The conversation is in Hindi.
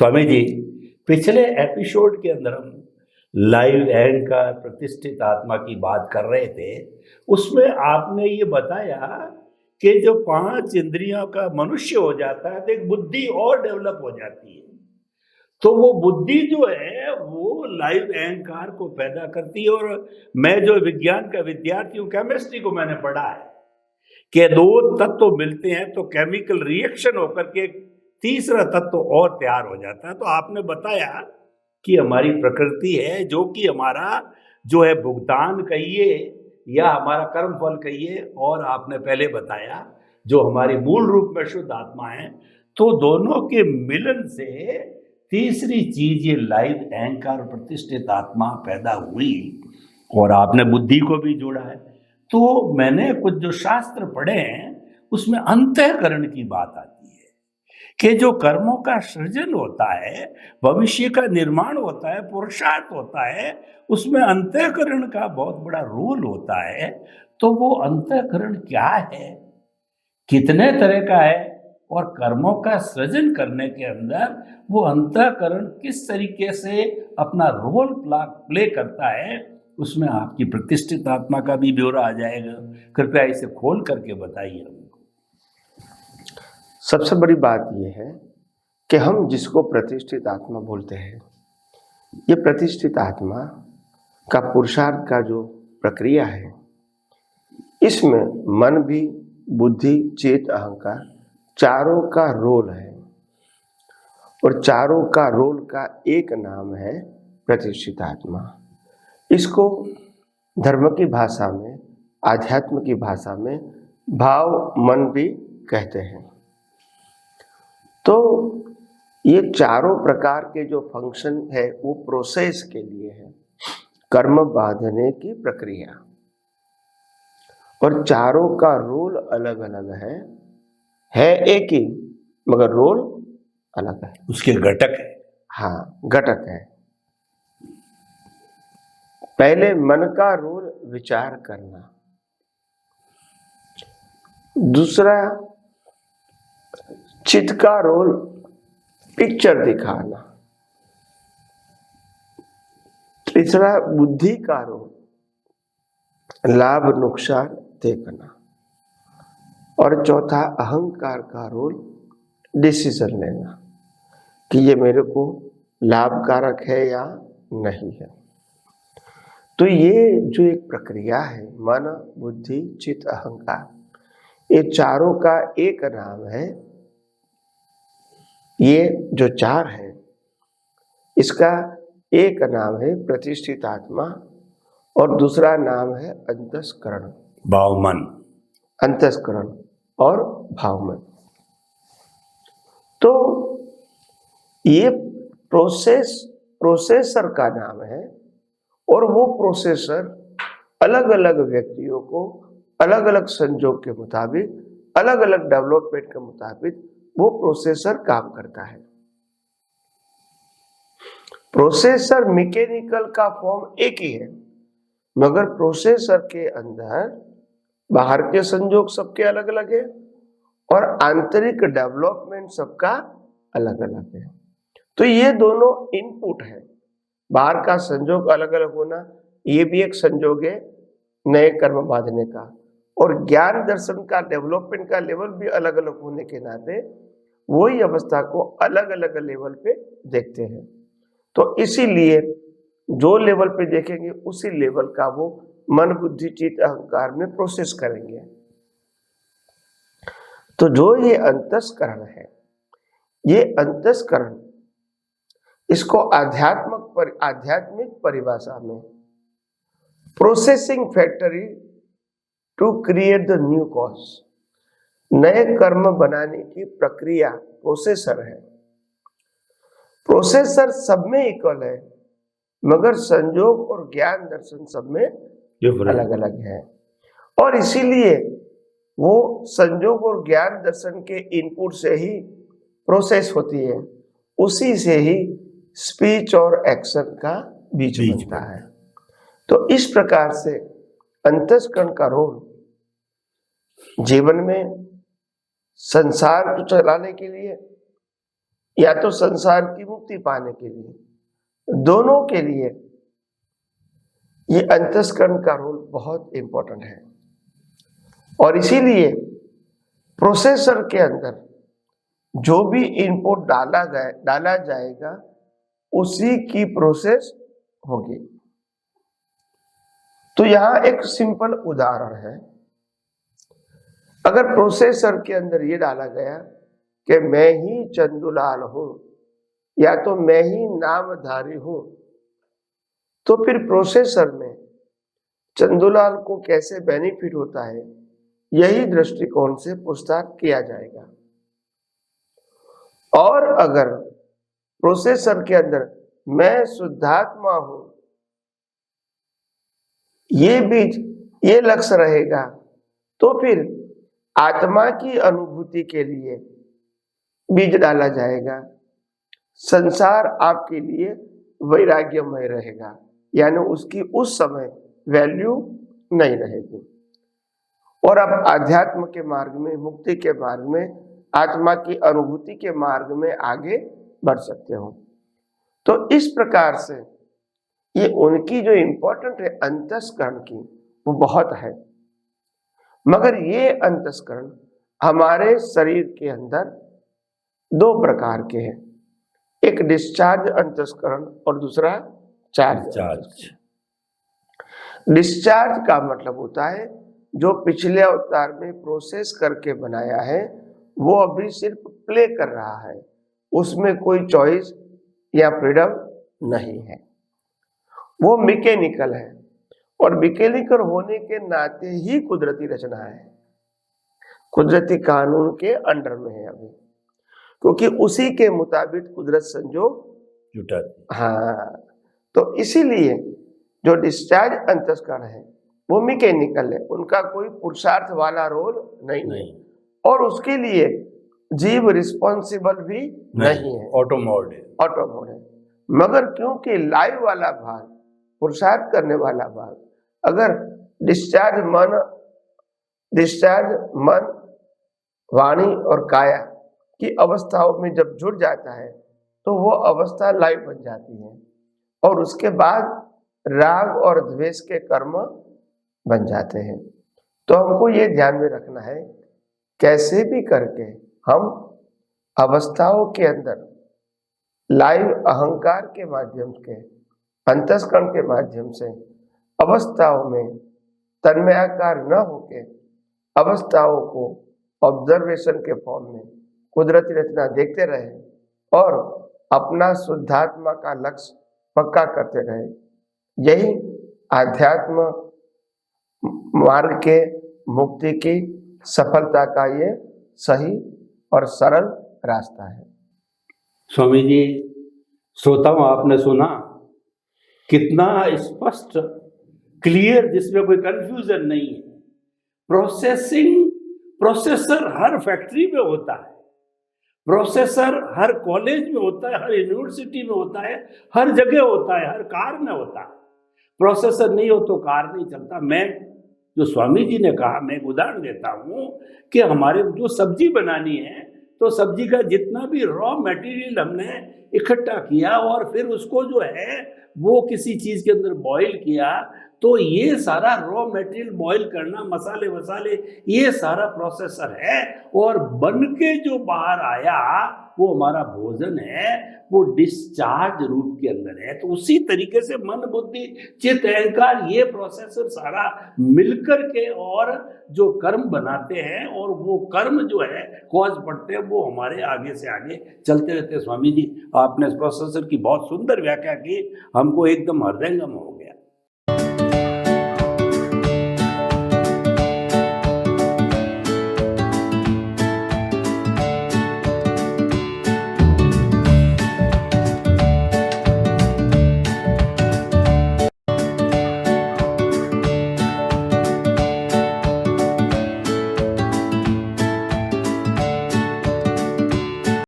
स्वामी जी, पिछले एपिसोड के अंदर हम लाइव एंकर प्रतिष्ठित आत्मा की बात कर रहे थे। उसमें आपने ये बताया कि जो 5 इंद्रियों का मनुष्य हो जाता है तो एक बुद्धि और डेवलप हो जाती है। तो वो बुद्धि जो है वो लाइव एंकर को पैदा करती है। और मैं जो विज्ञान का विद्यार्थी हूँ, केमिस्ट्री को मैंने पढ़ा है कि 2 तत्व मिलते हैं तो केमिकल रिएक्शन होकर के एक तीसरा तत्व और तैयार हो जाता है। तो आपने बताया कि हमारी प्रकृति है जो कि हमारा जो है भुगतान कहिए या हमारा कर्म फल कहिए, और आपने पहले बताया जो हमारी मूल रूप में शुद्ध आत्मा है। तो दोनों के मिलन से तीसरी चीज ये लाइव एंकर प्रतिष्ठित आत्मा पैदा हुई, और आपने बुद्धि को भी जोड़ा है। तो मैंने कुछ जो शास्त्र पढ़े हैं उसमें अंतःकरण की बात आती है कि जो कर्मों का सृजन होता है, भविष्य का निर्माण होता है, पुरुषार्थ होता है, उसमें अंतःकरण का बहुत बड़ा रोल होता है। तो वो अंतःकरण क्या है, कितने तरह का है, और कर्मों का सृजन करने के अंदर वो अंतःकरण किस तरीके से अपना रोल प्ले करता है, उसमें आपकी प्रतिष्ठित आत्मा का भी ब्यौरा आ जाएगा। कृपया इसे खोल करके बताइए हमको। सबसे बड़ी बात यह है कि हम जिसको प्रतिष्ठित आत्मा बोलते हैं, ये प्रतिष्ठित आत्मा का पुरुषार्थ का जो प्रक्रिया है, इसमें मन भी, बुद्धि, चित्त, अहंकार चारों का रोल है। और चारों का रोल का एक नाम है प्रतिष्ठित आत्मा। इसको धर्म की भाषा में, आध्यात्म की भाषा में भाव मन भी कहते हैं। तो ये चारों प्रकार के जो फंक्शन है वो प्रोसेस के लिए है, कर्म बांधने की प्रक्रिया। और चारों का रोल अलग अलग है एक ही मगर रोल अलग है, उसके घटक है। हाँ, घटक है। पहले मन का रोल विचार करना, दूसरा चित्त का रोल पिक्चर दिखाना, तीसरा बुद्धि का रोल लाभ नुकसान देखना, और चौथा अहंकार का रोल डिसीजन लेना कि ये मेरे को लाभकारक है या नहीं है। तो ये जो एक प्रक्रिया है, मन, बुद्धि, चित्त, अहंकार, ये चारों का एक नाम है। ये जो चार है इसका एक नाम है प्रतिष्ठित आत्मा, और दूसरा नाम है अंतस्करण, भावमन। अंतस्करण और भावमन। तो ये प्रोसेसर का नाम है, और वो प्रोसेसर अलग अलग व्यक्तियों को अलग अलग संजोग के मुताबिक, अलग अलग डेवलपमेंट के मुताबिक वो प्रोसेसर काम करता है। प्रोसेसर मैकेनिकल का फॉर्म एक ही है, मगर प्रोसेसर के अंदर बाहर के संजोग सबके अलग अलग है और आंतरिक डेवलपमेंट सबका अलग अलग है। तो ये दोनों इनपुट है। बाहर का संजोग अलग अलग होना, ये भी एक संजोग है नए कर्म बांधने का, और ज्ञान दर्शन का डेवलपमेंट का लेवल भी अलग अलग होने के नाते वही अवस्था को अलग अलग लेवल पे देखते हैं। तो इसीलिए जो लेवल पे देखेंगे उसी लेवल का वो मन, बुद्धि, चित्त, अहंकार में प्रोसेस करेंगे। तो जो ये अंतस्करण है, ये अंतस्करण, इसको आध्यात्मिक परिभाषा में processing factory to create the new cause, नए कर्म बनाने की प्रक्रिया प्रोसेसर है। प्रोसेसर सब में इक्वल है, मगर संजोग और ज्ञान दर्शन सब में अलग अलग है। और इसीलिए वो संजोग और ज्ञान दर्शन के इनपुट से ही प्रोसेस होती है, उसी से ही स्पीच और एक्शन का बीज बनता है। तो इस प्रकार से अंतस्करण का रोल जीवन में संसार को चलाने के लिए, या तो संसार की मुक्ति पाने के लिए, दोनों के लिए ये अंतस्करण का रोल बहुत इंपॉर्टेंट है। और इसीलिए प्रोसेसर के अंदर जो भी इनपुट डाला जाएगा उसी की प्रोसेस होगी। तो यहां एक सिंपल उदाहरण है, अगर प्रोसेसर के अंदर ये डाला गया कि मैं ही चंदूलाल हूं या तो मैं ही नामधारी हूं, तो फिर प्रोसेसर में चंदूलाल को कैसे बेनिफिट होता है, यही दृष्टिकोण से पूछताछ किया जाएगा। और अगर प्रोसेसर के अंदर मैं शुद्धात्मा हूं, ये लक्ष्य रहेगा, तो फिर आत्मा की अनुभूति के लिए बीज डाला जाएगा। संसार आपके लिए वैराग्यमय रहेगा, यानी उसकी उस समय वैल्यू नहीं रहेगी। और अब आध्यात्म के मार्ग में, मुक्ति के मार्ग में, आत्मा की अनुभूति के मार्ग में आगे बढ़ सकते हो। तो इस प्रकार से ये उनकी जो इंपॉर्टेंट है अंतस्करण की, वो बहुत है। मगर ये अंतस्करण हमारे शरीर के अंदर दो प्रकार के हैं, एक डिस्चार्ज अंतस्करण और दूसरा चार्ज। डिस्चार्ज का मतलब होता है जो पिछले अवतार में प्रोसेस करके बनाया है, वो अभी सिर्फ प्ले कर रहा है, उसमें कोई चॉइस या फ्रीडम नहीं है, वो मैकेनिकल है। और मैकेनिकल होने के नाते ही कुदरती रचना है, कुदरती कानून के अंडर में है अभी, क्योंकि उसी के मुताबिक कुदरत संजोग जुटा। हाँ, तो इसीलिए जो डिस्चार्ज अंतस्करण है वो मैकेनिकल है, उनका कोई पुरुषार्थ वाला रोल नहीं है, और उसके लिए जीव रिस्पॉन्सिबल भी नहीं है, ऑटो मोड है। मगर क्योंकि लाइव वाला भाग, पुरुषार्थ करने वाला भाग, अगर डिस्चार्ज मन, वाणी और काया की अवस्थाओं में जब जुड़ जाता है तो वो अवस्था लाइव बन जाती है, और उसके बाद राग और द्वेष के कर्म बन जाते हैं। तो हमको ये ध्यान में रखना है, कैसे भी करके हम अवस्थाओं के अंदर लाइव अहंकार के माध्यम के, अंतस्करण के माध्यम से अवस्थाओं में तन्मयाकार न होके अवस्थाओं को ऑब्जर्वेशन के फॉर्म में कुदरती रचना देखते रहे और अपना शुद्धात्मा का लक्ष्य पक्का करते रहे। यही आध्यात्म मार्ग के मुक्ति की सफलता का ये सही और सरल रास्ता है। स्वामी जी, श्रोताओं, आपने सुना कितना स्पष्ट, क्लियर, जिसमें कोई कंफ्यूजन नहीं है। प्रोसेसर हर फैक्ट्री में होता है, प्रोसेसर हर कॉलेज में होता है, हर यूनिवर्सिटी में होता है, हर जगह होता है, हर कार में होता है। प्रोसेसर नहीं हो तो कार नहीं चलता। मैं, जो स्वामी जी ने कहा, मैं एक उदाहरण देता हूँ कि हमारे जो सब्जी बनानी है, तो सब्जी का जितना भी रॉ मटेरियल हमने इकट्ठा किया और फिर उसको जो है वो किसी चीज़ के अंदर बॉईल किया, तो ये सारा रॉ मटेरियल बॉईल करना, मसाले वसाले, ये सारा प्रोसेसर है। और बन के जो बाहर आया वो हमारा भोजन है, वो डिस्चार्ज रूप के अंदर है। तो उसी तरीके से मन, बुद्धि, चित्त, अहंकार, ये प्रोसेसर सारा मिलकर के और जो कर्म बनाते हैं, और वो कर्म जो है कॉज पड़ते हैं, वो हमारे आगे से आगे चलते रहते हैं। स्वामी जी, आपने इस प्रोसेसर की बहुत सुंदर व्याख्या की, हमको एकदम हृदयंगम हो गया।